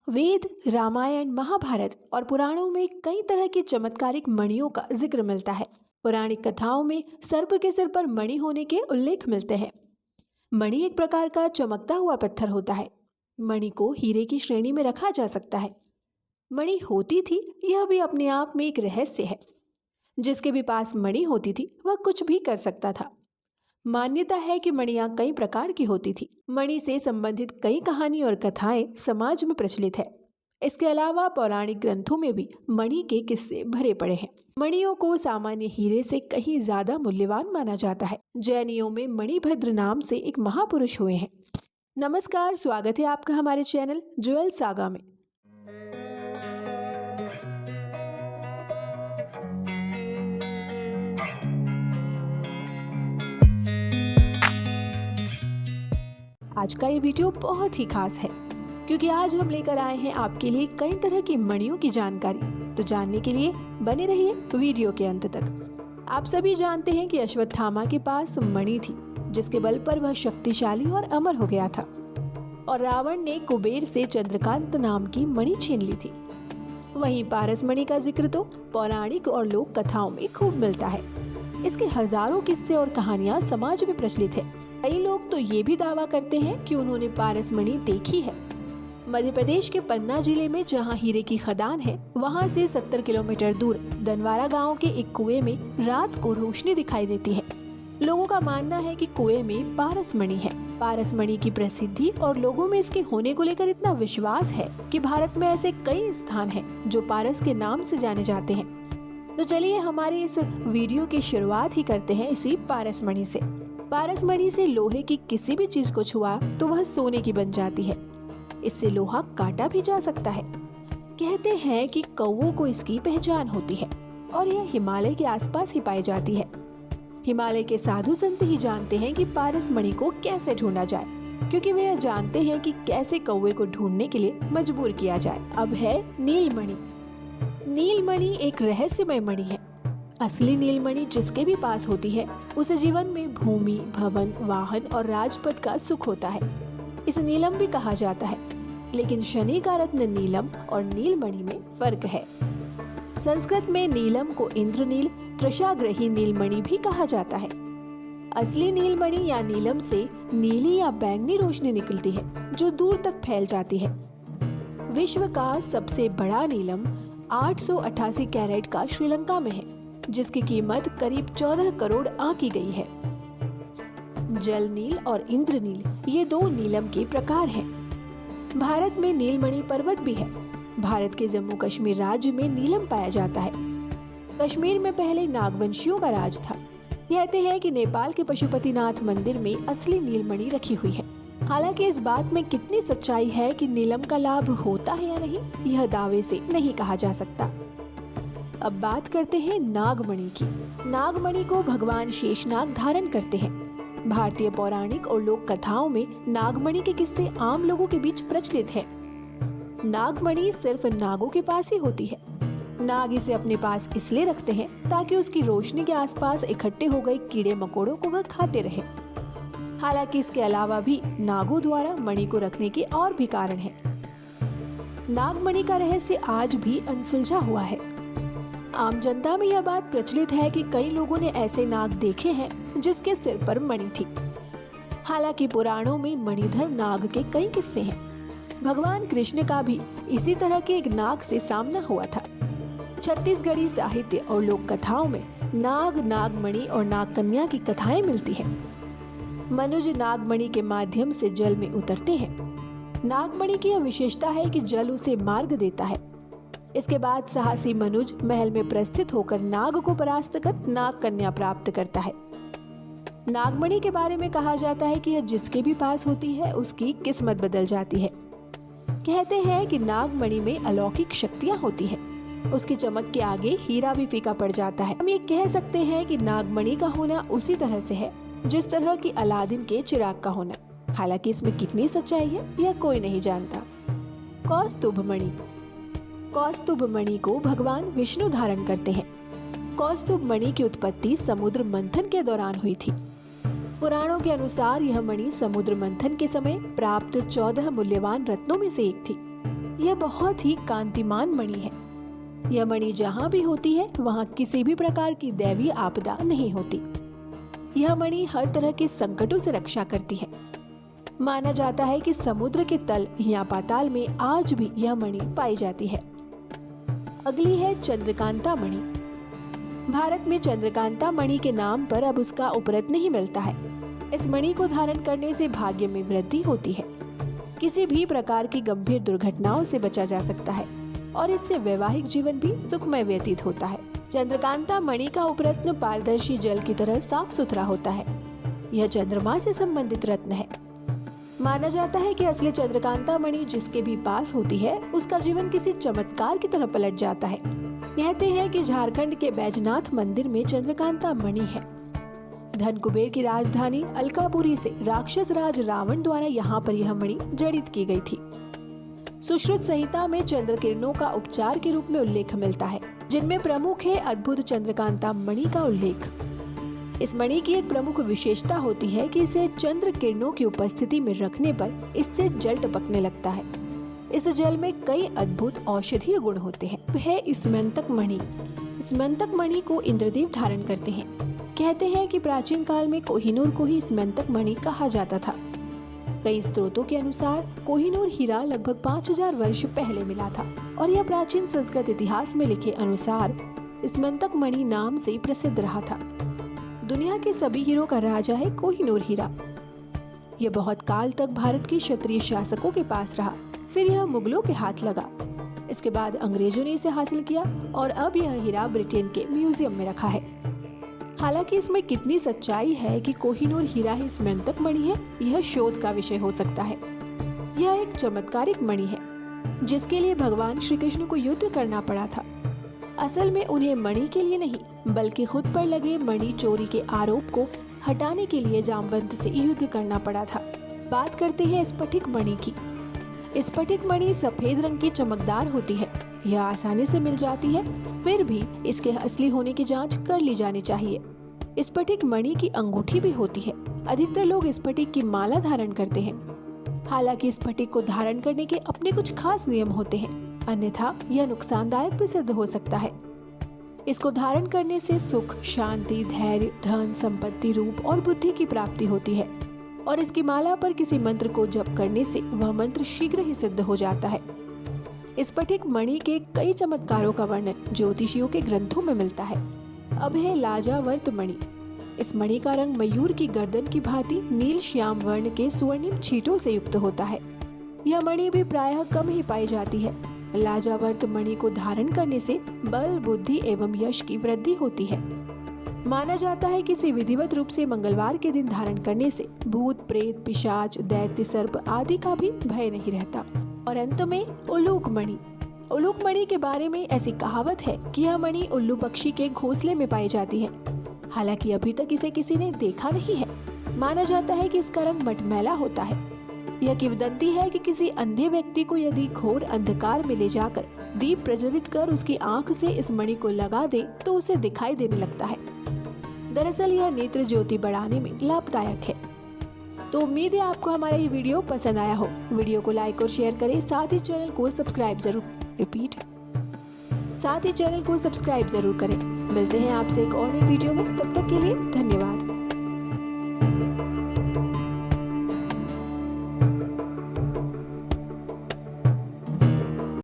वेद, रामायण, महाभारत और पुराणों में कई तरह की चमत्कारिक मणियों का जिक्र मिलता है। पौराणिक कथाओं में सर्प के सिर पर मणि होने के उल्लेख मिलते हैं। मणि एक प्रकार का चमकता हुआ पत्थर होता है। मणि को हीरे की श्रेणी में रखा जा सकता है। मणि होती थी, यह भी अपने आप में एक रहस्य है। जिसके भी पास मणि होती थी वह कुछ भी कर सकता था। मान्यता है कि मणियां कई प्रकार की होती थी। मणि से संबंधित कई कहानी और कथाएं समाज में प्रचलित है। इसके अलावा पौराणिक ग्रंथों में भी मणि के किस्से भरे पड़े हैं। मणियों को सामान्य हीरे से कहीं ज्यादा मूल्यवान माना जाता है। जैनियों में मणिभद्र नाम से एक महापुरुष हुए हैं। नमस्कार, स्वागत है आपका हमारे चैनल ज्वेल सागा में। आज का ये वीडियो बहुत ही खास है क्योंकि आज हम लेकर आए हैं आपके लिए कई तरह की मणियों की जानकारी। तो जानने के लिए बने रहिए वीडियो के अंत तक। आप सभी जानते हैं कि अश्वत्थामा के पास मणि थी जिसके बल पर वह शक्तिशाली और अमर हो गया था। और रावण ने कुबेर से चंद्रकांत नाम की मणि छीन ली थी। वहीं पारस मणि का जिक्र तो पौराणिक और लोक कथाओं में खूब मिलता है। इसके हजारों किस्से और कहानियां समाज में प्रचलित है। कई लोग तो ये भी दावा करते हैं कि उन्होंने पारस मणि देखी है। मध्य प्रदेश के पन्ना जिले में जहां हीरे की खदान है, वहां से 70 किलोमीटर दूर दनवारा गांव के एक कुएं में रात को रोशनी दिखाई देती है। लोगों का मानना है कि कुएं में पारस मणि है। पारस मणि की प्रसिद्धि और लोगों में इसके होने को लेकर इतना विश्वास है कि भारत में ऐसे कई स्थान हैं जो पारस के नाम से जाने जाते हैं। तो चलिए हमारे इस वीडियो की शुरुआत ही करते हैं इसी पारस मणि से। पारस मणि से लोहे की किसी भी चीज को छुआ तो वह सोने की बन जाती है। इससे लोहा काटा भी जा सकता है। कहते हैं कि कौवों को इसकी पहचान होती है और यह हिमालय के आसपास ही पाई जाती है। हिमालय के साधु संत ही जानते हैं कि पारस मणि को कैसे ढूंढा जाए, क्योंकि वे यह जानते हैं कि कैसे कौवे को ढूंढने के लिए मजबूर किया जाए। अब है नीलमणि। नीलमणि एक रहस्यमय मणि है। असली नीलमणि जिसके भी पास होती है उसे जीवन में भूमि, भवन, वाहन और राजपद का सुख होता है। इसे नीलम भी कहा जाता है, लेकिन शनि का रत्न नीलम और नीलमणि में फर्क है। संस्कृत में नीलम को इंद्रनील, त्रिशाग्रही नीलमणि भी कहा जाता है। असली नीलमणि या नीलम से नीली या बैंगनी रोशनी निकलती है जो दूर तक फैल जाती है। विश्व का सबसे बड़ा नीलम 888 कैरेट का श्रीलंका में है, जिसकी कीमत करीब 14 करोड़ आंकी गई है। जल नील और इंद्रनील ये दो नीलम के प्रकार हैं। भारत में नीलमणि पर्वत भी है। भारत के जम्मू कश्मीर राज्य में नीलम पाया जाता है। कश्मीर में पहले नागवंशियों का राज था। कहते हैं कि नेपाल के पशुपतिनाथ मंदिर में असली नीलमणि रखी हुई है। हालांकि इस बात में कितनी सच्चाई है कि नीलम का लाभ होता है या नहीं, यह दावे से नहीं कहा जा सकता। अब बात करते हैं नागमणि की। नागमणि को भगवान शेषनाग धारण करते हैं। भारतीय पौराणिक और लोक कथाओं में नागमणि के किस्से आम लोगों के बीच प्रचलित हैं। नागमणि सिर्फ नागों के पास ही होती है। नाग इसे अपने पास इसलिए रखते हैं ताकि उसकी रोशनी के आसपास इकट्ठे हो गए कीड़े मकोड़ों को वह खाते रहे। हालांकि इसके अलावा भी नागों द्वारा मणि को रखने के और भी कारण हैं। नागमणि का रहस्य आज भी अनसुलझा हुआ है। आम जनता में यह बात प्रचलित है कि कई लोगों ने ऐसे नाग देखे हैं जिसके सिर पर मणि थी। हालांकि पुराणों में मणिधर नाग के कई किस्से हैं। भगवान कृष्ण का भी इसी तरह के एक नाग से सामना हुआ था। छत्तीसगढ़ी साहित्य और लोक कथाओं में नाग, नागमणि और नागकन्या की कथाएं मिलती हैं। मनुज नागमणि के माध्यम से जल में उतरते हैं। नागमणि की यह विशेषता है कि जल उसे मार्ग देता है। इसके बाद साहसी मनुज महल में प्रस्थित होकर नाग को परास्त कर नाग कन्या प्राप्त करता है। नागमणि के बारे में कहा जाता है कि यह जिसके भी पास होती है उसकी किस्मत बदल जाती है। कहते हैं कि नागमणि में अलौकिक शक्तियां होती है। उसकी चमक के आगे हीरा भी फीका पड़ जाता है। हम ये कह सकते हैं कि नागमणि का होना उसी तरह से है जिस तरह की अलादीन के चिराग का होना। हालांकि इसमें कितनी सच्चाई है यह कोई नहीं जानता। कौस्तुभ मणि। कौस्तुभ मणि को भगवान विष्णु धारण करते हैं। कौस्तुभ मणि की उत्पत्ति समुद्र मंथन के दौरान हुई थी। पुराणों के अनुसार यह मणि समुद्र मंथन के समय प्राप्त 14 मूल्यवान रत्नों में से एक थी। यह बहुत ही कांतिमान मणि है। यह मणि जहाँ भी होती है वहाँ किसी भी प्रकार की दैवीय आपदा नहीं होती। यह मणि हर तरह के संकटों से रक्षा करती है। माना जाता है कि समुद्र के तल या पाताल में आज भी यह मणि पाई जाती है। अगली है चंद्रकांता मणि। भारत में चंद्रकांता मणि के नाम पर अब उसका उपरत्न नहीं मिलता है। इस मणि को धारण करने से भाग्य में वृद्धि होती है, किसी भी प्रकार की गंभीर दुर्घटनाओं से बचा जा सकता है और इससे वैवाहिक जीवन भी सुखमय व्यतीत होता है। चंद्रकांता मणि का उपरत्न पारदर्शी जल की तरह साफ सुथरा होता है। यह चंद्रमा से संबंधित रत्न है। माना जाता है कि असली चंद्रकांता मणि जिसके भी पास होती है उसका जीवन किसी चमत्कार की तरह पलट जाता है। कहते हैं कि झारखंड के बैजनाथ मंदिर में चंद्रकांता मणि है। धन कुबेर की राजधानी अलकापुरी से राक्षस राज रावण द्वारा यहाँ पर यह मणि जड़ित की गई थी। सुश्रुत संहिता में चंद्र किरणों का उपचार के रूप में उल्लेख मिलता है, जिनमें प्रमुख है अद्भुत चंद्रकांता मणि का उल्लेख। इस मणि की एक प्रमुख विशेषता होती है कि इसे चंद्र किरणों की उपस्थिति में रखने पर इससे जल टपकने लगता है। इस जल में कई अद्भुत औषधीय गुण होते हैं। वह स्मंतक मणि। स्मंतक मणि को इंद्रदेव धारण करते हैं। कहते हैं कि प्राचीन काल में कोहिनूर को ही स्मंतक मणि कहा जाता था। कई स्रोतों के अनुसार कोहिनूर हीरा लगभग 5000 वर्ष पहले मिला था और यह प्राचीन संस्कृत इतिहास में लिखे अनुसार स्मंतक मणि नाम से प्रसिद्ध रहा था। दुनिया के सभी हीरों का राजा है कोहिनूर हीरा। यह बहुत काल तक भारत के क्षत्रिय शासकों के पास रहा, फिर यह मुगलों के हाथ लगा। इसके बाद अंग्रेजों ने इसे हासिल किया और अब यह हीरा ब्रिटेन के म्यूजियम में रखा है। हालांकि इसमें कितनी सच्चाई है कि कोहिनूर हीरा ही स्मंतक मणि है, यह शोध का विषय हो सकता है। यह एक चमत्कारिक मणि है जिसके लिए भगवान श्री कृष्ण को युद्ध करना पड़ा था। असल में उन्हें मणि के लिए नहीं बल्कि खुद पर लगे मणि चोरी के आरोप को हटाने के लिए जामवंत से युद्ध करना पड़ा था। बात करते हैं स्फटिक मणि की। स्फटिक मणि सफेद रंग की चमकदार होती है। यह आसानी से मिल जाती है, फिर भी इसके असली होने की जांच कर ली जानी चाहिए। स्फटिक मणि की अंगूठी भी होती है। अधिकतर लोग स्फटिक की माला धारण करते हैं। हालांकि स्फटिक को धारण करने के अपने कुछ खास नियम होते हैं, अन्यथा यह नुकसानदायक भी सिद्ध हो सकता है। इसको धारण करने से सुख, शांति, धैर्य, धन, संपत्ति, रूप और बुद्धि की प्राप्ति होती है और इसकी माला पर किसी मंत्र को जप करने से वह मंत्र शीघ्र ही सिद्ध हो जाता है। स्फटिक मणि के कई चमत्कारों का वर्णन ज्योतिषियों के ग्रंथों में मिलता है। अब है लाजावर्त मणि। इस मणि का रंग मयूर की गर्दन की भांति नील श्याम वर्ण के स्वर्णिम छींटों से युक्त होता है। यह मणि भी प्रायः कम ही पाई जाती है। लाजावर्त मणि को धारण करने से बल, बुद्धि एवं यश की वृद्धि होती है। माना जाता है कि इसे विधिवत रूप से मंगलवार के दिन धारण करने से भूत, प्रेत, पिशाच, दैत्य, सर्प आदि का भी भय नहीं रहता। और अंत में उल्लूक मणि। उल्लूक मणि के बारे में ऐसी कहावत है कि यह मणि उल्लू पक्षी के घोंसले में पाई जाती है। हालांकि अभी तक इसे किसी ने देखा नहीं है। माना जाता है कि इसका रंग मटमैला होता है। यह किंवदंती है कि किसी अंधे व्यक्ति को यदि घोर अंधकार में ले जाकर दीप प्रज्वलित कर उसकी आंख से इस मणि को लगा दे तो उसे दिखाई देने लगता है। दरअसल यह नेत्र ज्योति बढ़ाने में लाभदायक है। तो उम्मीद है आपको हमारा ये वीडियो पसंद आया हो। वीडियो को लाइक और शेयर करें, साथ ही चैनल को सब्सक्राइब जरूर करें। मिलते हैं आपसे एक और नई वीडियो में, तब तक के लिए धन्यवाद।